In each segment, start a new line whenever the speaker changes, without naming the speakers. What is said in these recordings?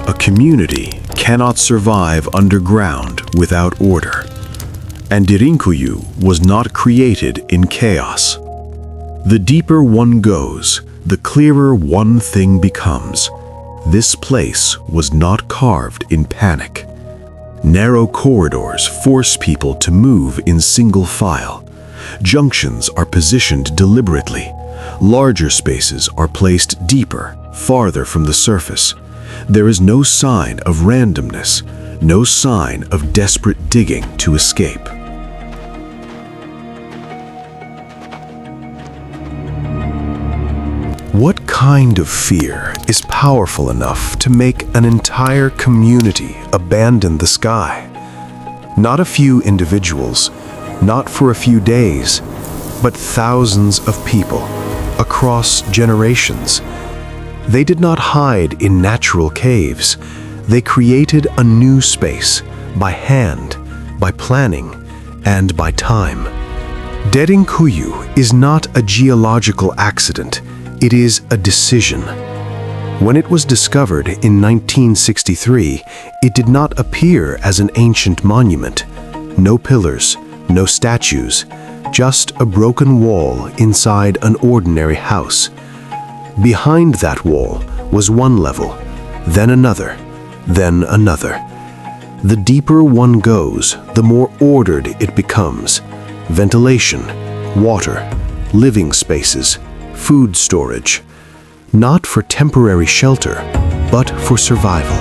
A community cannot survive underground without order, and Derinkuyu was not created in chaos. The deeper one goes, the clearer one thing becomes. This place was not carved in panic. Narrow corridors force people to move in single file. Junctions are positioned deliberately. Larger spaces are placed deeper, farther from the surface. There is no sign of randomness, no sign of desperate digging to escape. What kind of fear is powerful enough to make an entire community abandon the sky? Not a few individuals, not for a few days, but thousands of people, across generations. They did not hide in natural caves. They created a new space, by hand, by planning, and by time. Derinkuyu is not a geological accident. It is a decision. When it was discovered in 1963, it did not appear as an ancient monument. No pillars, no statues, just a broken wall inside an ordinary house. Behind that wall was one level, then another, then another. The deeper one goes, the more ordered it becomes. Ventilation, water, living spaces, food storage, not for temporary shelter, but for survival.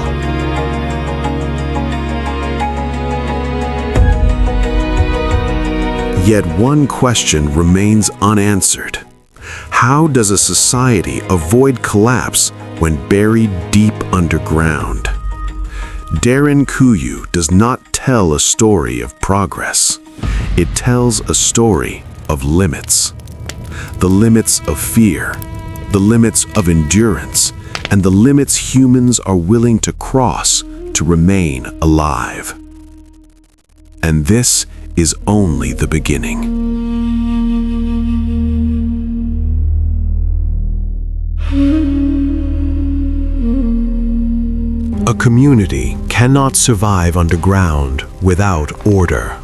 Yet one question remains unanswered. How does a society avoid collapse when buried deep underground? Derinkuyu does not tell a story of progress. It tells a story of limits. The limits of fear, the limits of endurance, and the limits humans are willing to cross to remain alive. And this is only the beginning. A community cannot survive underground without order.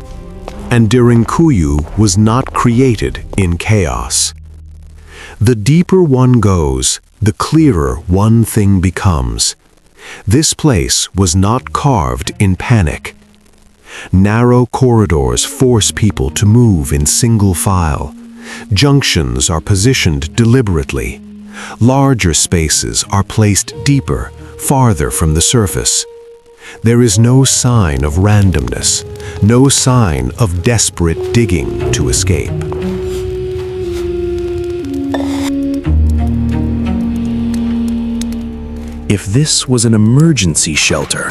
And Derinkuyu was not created in chaos. The deeper one goes, the clearer one thing becomes. This place was not carved in panic. Narrow corridors force people to move in single file. Junctions are positioned deliberately. Larger spaces are placed deeper, farther from the surface. There is no sign of randomness, no sign of desperate digging to escape. If this was an emergency shelter,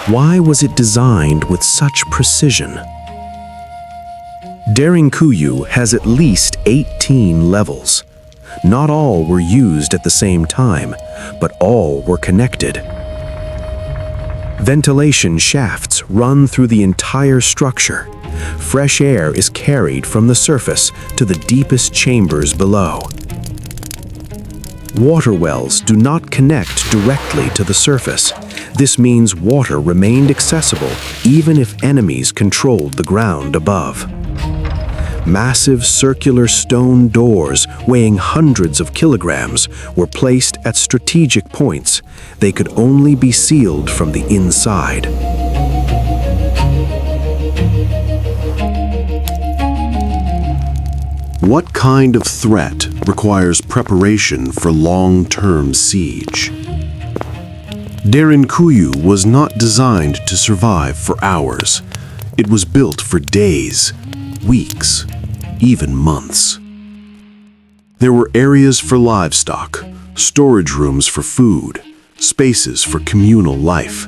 why was it designed with such precision? Derinkuyu has at least 18 levels. Not all were used at the same time, but all were connected. Ventilation shafts run through the entire structure. Fresh air is carried from the surface to the deepest chambers below. Water wells do not connect directly to the surface. This means water remained accessible even if enemies controlled the ground above. Massive circular stone doors weighing hundreds of kilograms were placed at strategic points. They could only be sealed from the inside. What kind of threat requires preparation for long-term siege? Derinkuyu was not designed to survive for hours. It was built for days, weeks, even months. There were areas for livestock, storage rooms for food, spaces for communal life,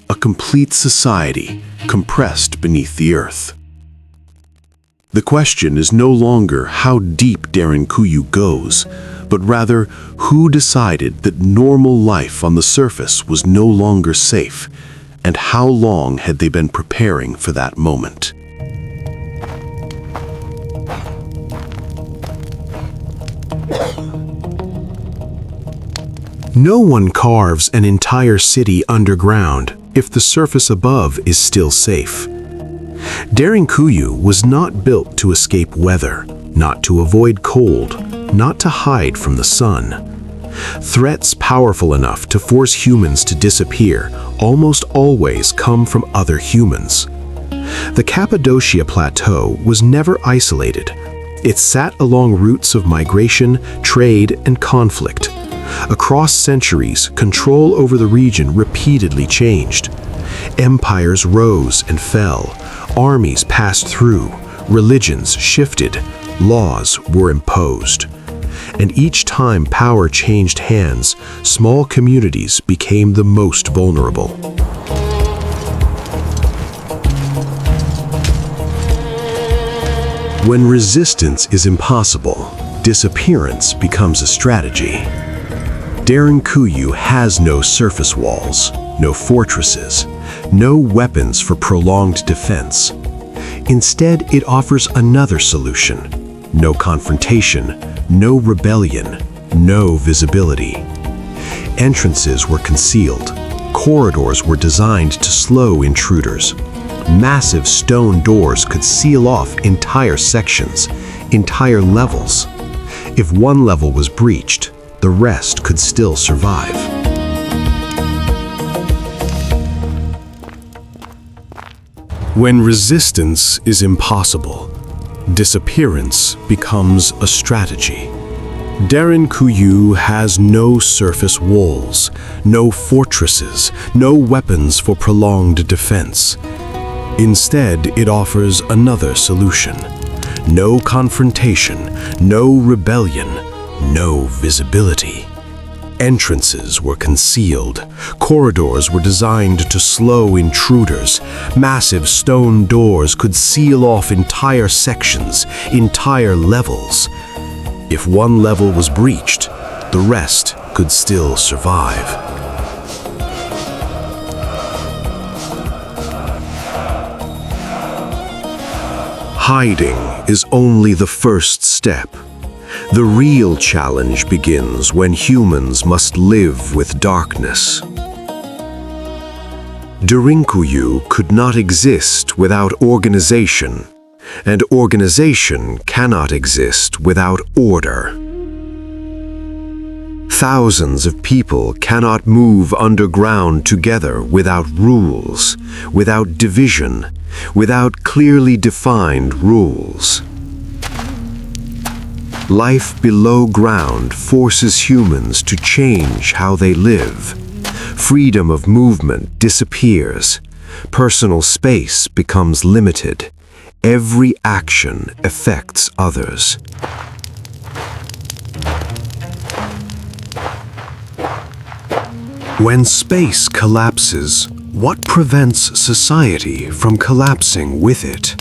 a complete society compressed beneath the earth. The question is no longer how deep Derinkuyu goes, but rather who decided that normal life on the surface was no longer safe, and how long had they been preparing for that moment. No one carves an entire city underground if the surface above is still safe. Derinkuyu was not built to escape weather, not to avoid cold, not to hide from the sun. Threats powerful enough to force humans to disappear almost always come from other humans. The Cappadocia Plateau was never isolated. It sat along routes of migration, trade, and conflict. Across centuries, control over the region repeatedly changed. Empires rose and fell, armies passed through, religions shifted, laws were imposed. And each time power changed hands, small communities became the most vulnerable. When resistance is impossible, disappearance becomes a strategy. Derinkuyu has no surface walls, no fortresses, no weapons for prolonged defense. Instead, it offers another solution: no confrontation, no rebellion, no visibility. Entrances were concealed. Corridors were designed to slow intruders. Massive stone doors could seal off entire sections, entire levels. If one level was breached, the rest could still survive. When resistance is impossible, disappearance becomes a strategy. Derinkuyu has no surface walls, no fortresses, no weapons for prolonged defense. Instead, it offers another solution: no confrontation, no rebellion, no visibility. Entrances were concealed. Corridors were designed to slow intruders. Massive stone doors could seal off entire sections, entire levels. If one level was breached, the rest could still survive. Hiding is only the first step. The real challenge begins when humans must live with darkness. Derinkuyu could not exist without organization, and organization cannot exist without order. Thousands of people cannot move underground together without rules, without division, without clearly defined rules. Life below ground forces humans to change how they live. Freedom of movement disappears. Personal space becomes limited. Every action affects others. When space collapses, what prevents society from collapsing with it?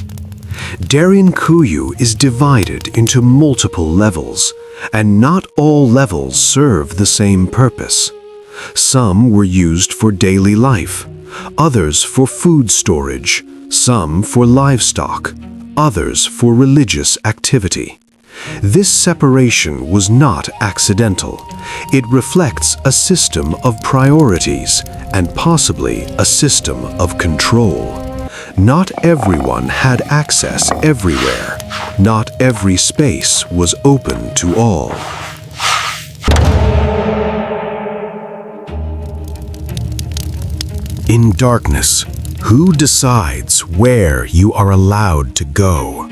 Derinkuyu is divided into multiple levels, and not all levels serve the same purpose. Some were used for daily life, others for food storage, some for livestock, others for religious activity. This separation was not accidental. It reflects a system of priorities and possibly a system of control. Not everyone had access everywhere. Not every space was open to all. In darkness, who decides where you are allowed to go?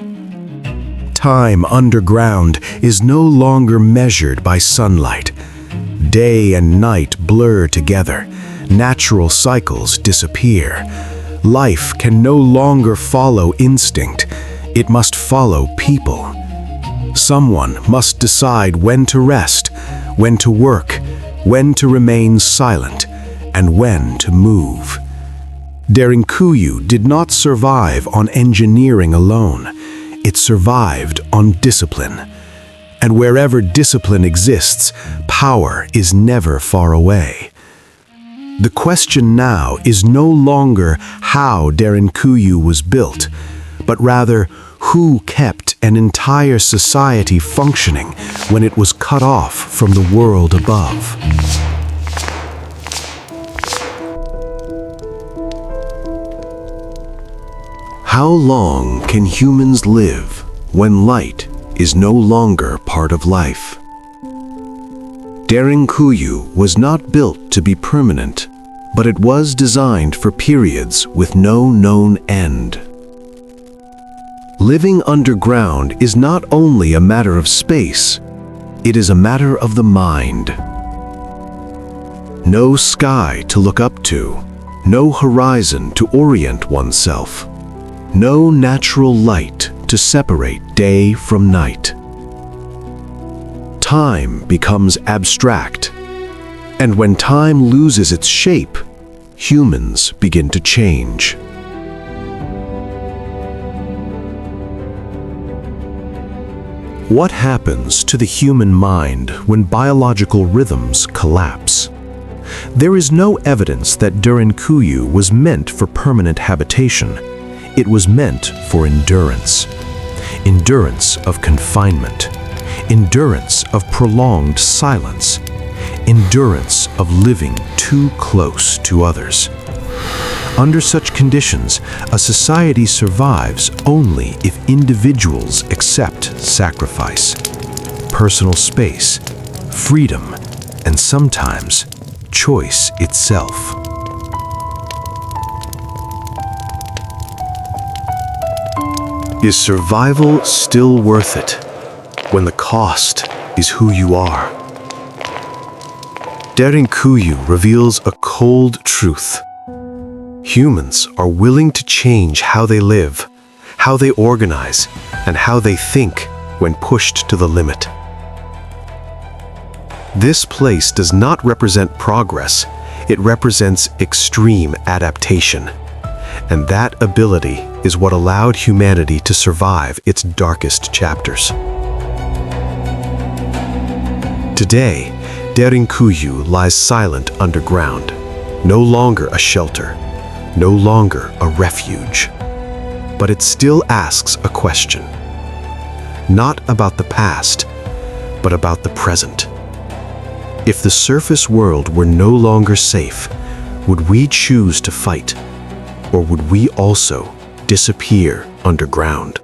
Time underground is no longer measured by sunlight. Day and night blur together. Natural cycles disappear. Life can no longer follow instinct. It must follow people. Someone must decide when to rest, when to work, when to remain silent, and when to move. Derinkuyu did not survive on engineering alone. It survived on discipline. And wherever discipline exists, power is never far away. The question now is no longer how Derinkuyu was built, but rather who kept an entire society functioning when it was cut off from the world above. How long can humans live when light is no longer part of life? Derinkuyu was not built to be permanent, but it was designed for periods with no known end. Living underground is not only a matter of space, it is a matter of the mind. No sky to look up to, no horizon to orient oneself, no natural light to separate day from night. Time becomes abstract, and when time loses its shape, humans begin to change. What happens to the human mind when biological rhythms collapse? There is no evidence that Derinkuyu was meant for permanent habitation. It was meant for endurance. Endurance of confinement. Endurance of prolonged silence. Endurance of living too close to others. Under such conditions, a society survives only if individuals accept sacrifice, personal space, freedom, and sometimes choice itself. Is survival still worth it when the cost is who you are? Derinkuyu reveals a cold truth. Humans are willing to change how they live, how they organize, and how they think when pushed to the limit. This place does not represent progress, it represents extreme adaptation. And that ability is what allowed humanity to survive its darkest chapters. Today, Derinkuyu lies silent underground, no longer a shelter, no longer a refuge. But it still asks a question. Not about the past, but about the present. If the surface world were no longer safe, would we choose to fight? Or would we also disappear underground?